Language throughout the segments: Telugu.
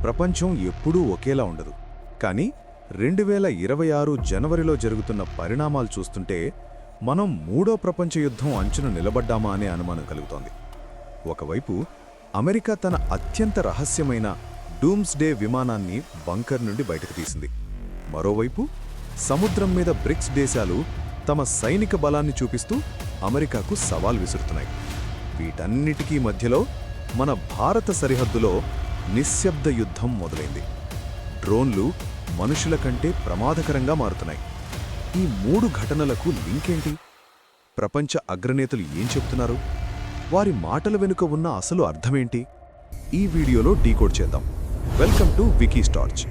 ప్రపంచం ఎప్పుడూ ఒకేలా ఉండదు. కానీ 2026 జనవరిలో జరుగుతున్న పరిణామాలు చూస్తుంటే మనం మూడో ప్రపంచ యుద్ధం అంచున నిలబడ్డామా అనే అనుమానం కలుగుతోంది. ఒకవైపు అమెరికా తన అత్యంత రహస్యమైన డూమ్స్డే విమానాన్ని బంకర్ నుండి బయటకు తీసింది. మరోవైపు సముద్రం మీద బ్రిక్స్ దేశాలు తమ సైనిక బలాన్ని చూపిస్తూ అమెరికాకు సవాల్ విసురుతున్నాయి. వీటన్నిటికీ మధ్యలో మన భారత సరిహద్దులో నిశ్శబ్ద యుద్ధం మొదలైంది. డ్రోన్లు మనుషుల కంటే ప్రమాదకరంగా మారుతున్నాయి. ఈ మూడు ఘటనలకు లింకేంటి? ప్రపంచ అగ్రనేతలు ఏం చెప్తున్నారు? వారి మాటల వెనుక ఉన్న అసలు అర్థమేంటి? ఈ వీడియోలో డీకోడ్ చేద్దాం. Welcome to Wikis Torch.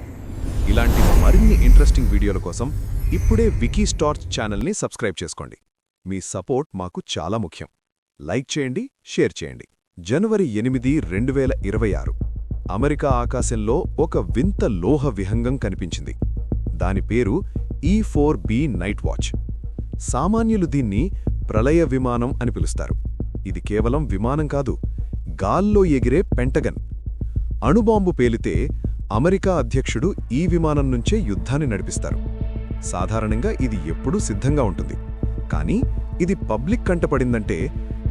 ఇలాంటి మరిన్ని ఇంట్రెస్టింగ్ వీడియోల కోసం ఇప్పుడే వికీస్ టార్చ్ ఛానల్ని సబ్స్క్రైబ్ చేసుకోండి. మీ సపోర్ట్ మాకు చాలా ముఖ్యం. లైక్ చేయండి, షేర్ చేయండి. జనవరి 8, 2026 అమెరికా ఆకాశంలో ఒక వింత లోహ విహంగం కనిపించింది. దాని పేరు E-4B నైట్ వాచ్. సామాన్యులు దీన్ని ప్రళయ విమానం అని పిలుస్తారు. ఇది కేవలం విమానం కాదు, గాల్లో ఎగిరే పెంటగన్. అణుబాంబు పేలితే అమెరికా అధ్యక్షుడు ఈ విమానం నుంచే యుద్ధాన్ని నడిపిస్తారు. సాధారణంగా ఇది ఎప్పుడూ సిద్ధంగా ఉంటుంది. కానీ ఇది పబ్లిక్ కంటపడిందంటే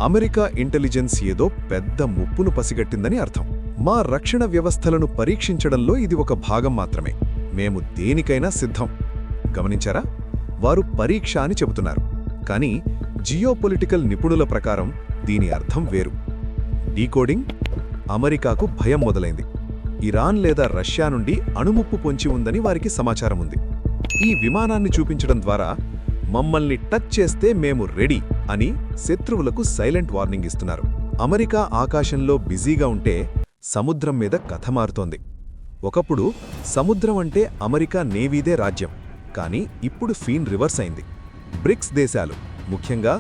అమెరికా ఇంటెలిజెన్స్ ఏదో పెద్ద ముప్పును పసిగట్టిందని అర్థం. మా రక్షణ వ్యవస్థలను పరీక్షించడంలో ఇది ఒక భాగం మాత్రమే. మేము దేనికైనా సిద్ధం. గమనించారా? వారు పరీక్ష అని చెబుతున్నారు, కానీ జియోపొలిటికల్ నిపుణుల ప్రకారం దీని అర్థం వేరు. డీకోడింగ్. అమెరికాకు భయం మొదలైంది. ఇరాన్ లేదా రష్యా నుండి అణుముప్పు పొంచి ఉందని వారికి సమాచారం ఉంది. ఈ విమానాన్ని చూపించడం ద్వారా మమ్మల్ని టచ్ చేస్తే మేము రెడీ అని శత్రువులకు సైలెంట్ వార్నింగ్ ఇస్తున్నారు. అమెరికా ఆకాశంలో బిజీగా ఉంటే సముద్రం మీద కథ మారుతోంది. ఒకప్పుడు సముద్రం అంటే అమెరికా నేవీదే రాజ్యం. కానీ ఇప్పుడు ఫీన్ రివర్స్ అయింది. బ్రిక్స్ దేశాలు, ముఖ్యంగా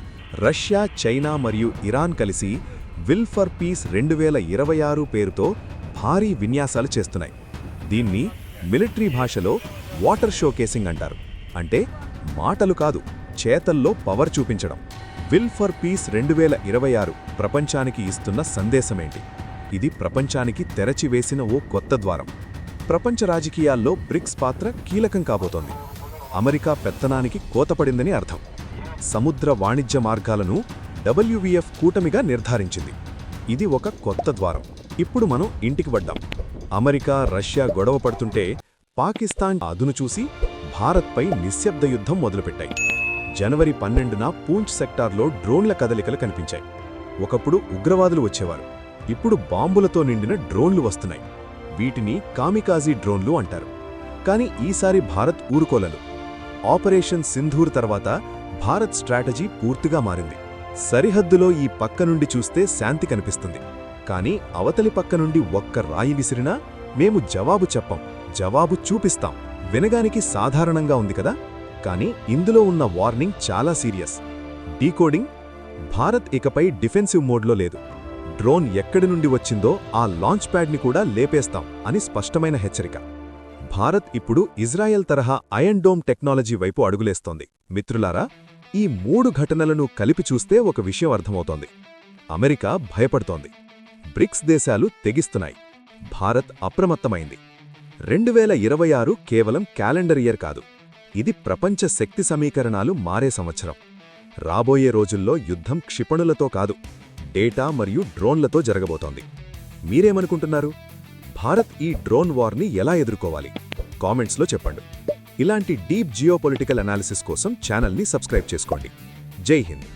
రష్యా, చైనా మరియు ఇరాన్ కలిసి విల్ ఫర్ పీస్ 2026 పేరుతో భారీ విన్యాసాలు చేస్తున్నాయి. దీన్ని మిలిటరీ భాషలో వాటర్ షోకేసింగ్ అంటారు. అంటే మాటలు కాదు, చేతల్లో పవర్ చూపించడం. విల్ ఫర్ పీస్ 2026 ప్రపంచానికి ఇస్తున్న సందేశమేంటి? ఇది ప్రపంచానికి తెరచివేసిన ఓ కొత్త ద్వారం. ప్రపంచ రాజకీయాల్లో బ్రిక్స్ పాత్ర కీలకం కాబోతోంది. అమెరికా పెత్తనానికి కోతపడిందని అర్థం. సముద్ర వాణిజ్య మార్గాలను WEF కూటమిగా నిర్ధారించింది. ఇది ఒక కొత్త ద్వారం. ఇప్పుడు మనం ఇంటికి వడ్డాం. అమెరికా, రష్యా గొడవ పడుతుంటే పాకిస్తాన్ అదును చూసి భారత్పై నిశ్శబ్ద యుద్ధం మొదలుపెట్టాయి. జనవరి 12న పూంచ్ సెక్టార్లో డ్రోన్ల కదలికలు కనిపించాయి. ఒకప్పుడు ఉగ్రవాదులు వచ్చేవారు, ఇప్పుడు బాంబులతో నిండిన డ్రోన్లు వస్తున్నాయి. వీటిని కామికాజీ డ్రోన్లు అంటారు. కానీ ఈసారి భారత్ ఊరుకోలేదు. ఆపరేషన్ సింధూర్ తర్వాత భారత్ స్ట్రాటజీ పూర్తిగా మారింది. సరిహద్దులో ఈ పక్క నుండి చూస్తే శాంతి కనిపిస్తుంది. కానీ అవతలి పక్క నుండి ఒక్క రాయి విసిరినా మేము జవాబు చెప్పం, జవాబు చూపిస్తాం. వినగానికి సాధారణంగా ఉంది కదా, కానీ ఇందులో ఉన్న వార్నింగ్ చాలా సీరియస్. డీకోడింగ్. భారత్ ఇకపై డిఫెన్సివ్ మోడ్లో లేదు. డ్రోన్ ఎక్కడి నుండి వచ్చిందో ఆ లాంచ్ ప్యాడ్ని కూడా లేపేస్తాం అని స్పష్టమైన హెచ్చరిక. భారత్ ఇప్పుడు ఇజ్రాయెల్ తరహా ఐరన్ డోమ్ టెక్నాలజీ వైపు అడుగులేస్తోంది. మిత్రులారా, ఈ మూడు ఘటనలను కలిపి చూస్తే ఒక విషయం అర్థమవుతోంది. అమెరికా భయపడుతోంది, బ్రిక్స్ దేశాలు తెగిస్తున్నాయి, భారత్ అప్రమత్తమైంది. 2026 కేవలం క్యాలెండర్ ఇయర్ కాదు, ఇది ప్రపంచ శక్తి సమీకరణాలు మారే సంవత్సరం. రాబోయే రోజుల్లో యుద్ధం క్షిపణులతో కాదు, డేటా మరియు డ్రోన్లతో జరగబోతోంది. మీరేమనుకుంటున్నారు? భారత్ ఈ డ్రోన్ వార్ని ఎలా ఎదుర్కోవాలి? కామెంట్స్లో చెప్పండి. ఇలాంటి డీప్ జియోపొలిటికల్ అనాలిసిస్ కోసం ఛానల్ని సబ్స్క్రైబ్ చేసుకోండి. జై హింద్.